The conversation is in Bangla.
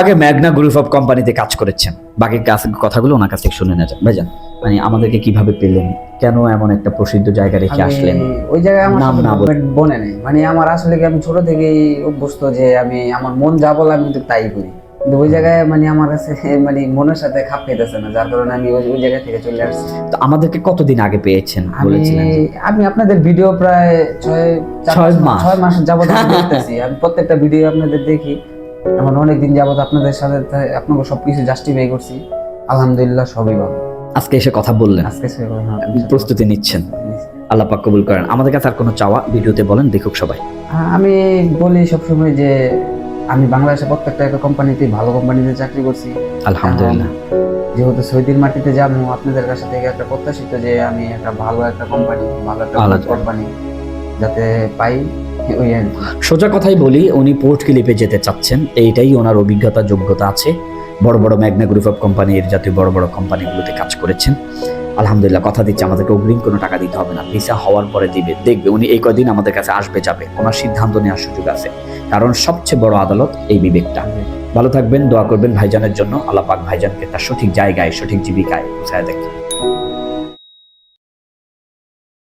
আগে ম্যাগনা গ্রুপ অফ কোম্পানিতে কাজ করেছেন, বাকি কথাগুলো ওনার কাছ থেকে শুনে নেওয়া যাক। ভাইজান, মানে আমাদেরকে কিভাবে পেলেন, কেন এমন একটা প্রসিদ্ধ জায়গা রেখে আসলেন? ওই জায়গায় আমার নাম না বলে বনে নেই, মানে আমার আসলে কি আমি ছোট থেকেই অভ্যস্ত যে আমি আমার মন যা বলে আমি কিন্তু তাই করি, কিন্তু ওই জায়গায় মানে আমার কাছে মানে মনের সাথে খাপ খাইতেছে না, যার কারণে আমি ওই জায়গা থেকে চলে আসছি। তো আমাদেরকে কতদিন আগে পেয়েছেন আমি বলেছিলেন? আমি আপনাদের ভিডিও প্রায় 6 মাস যাবত আমি দেখতেছি, আমি প্রত্যেকটা ভিডিও আপনাদের দেখি, এখন অনেকদিন যাবত আপনাদের সাথে আপনাকে সবকিছু জাস্টিফাই করছি, আলহামদুলিল্লাহ সবই ভালো। আজকে এসে কথা বললেন, আজকে প্রস্তুতি নিচ্ছেন, আল্লাহ পাক কবুল করেন। আমাদের কাছে আর কোনো চাওয়া ভিডিওতে বলেন, দেখুক সবাই। আমি বলি সবসময় যে আমি বাংলাদেশে প্রত্যেকটা একটা কোম্পানিতে, ভালো কোম্পানিতে চাকরি করছি, আলহামদুলিল্লাহ। যেহেতু সৌদির মাটিতে যাবো, আপনাদের কাছে থেকে একটা প্রত্যাশিত যে আমি একটা ভালো একটা কোম্পানি, ভালো একটা কোম্পানি যাতে পাই, ওই আর কি। সোজা কথাই বলি, উনি পোর্ট ক্লিপে যেতে চাচ্ছেন, এইটাই ওনার অভিজ্ঞতা, যোগ্যতা আছে। বড় বড় ম্যাগনা গ্রুপ অফ কোম্পানির জাতীয় বড় বড় কোম্পানিগুলোতে কাজ করেছেন। আলহামদুলিল্লাহ, কথা দিচ্ছে আমাদেরকে অগ্রিম কোনো টাকা দিতে হবে না, ভিসা হওয়ার পরে দিবে। দেখবে উনি এই কদিন আমাদের কাছে আসবে যাবে, ওনার সিদ্ধান্ত নেওয়ার সুযোগ আছে, কারণ সবচেয়ে বড় আদালত এই বিবেকটা। ভালো থাকবেন, দোয়া করবেন ভাইজানের জন্য, আল্লাহ পাক ভাইজানকে তার সঠিক জায়গায়, সঠিক জীবিকায় পৌঁছায় দেখেন।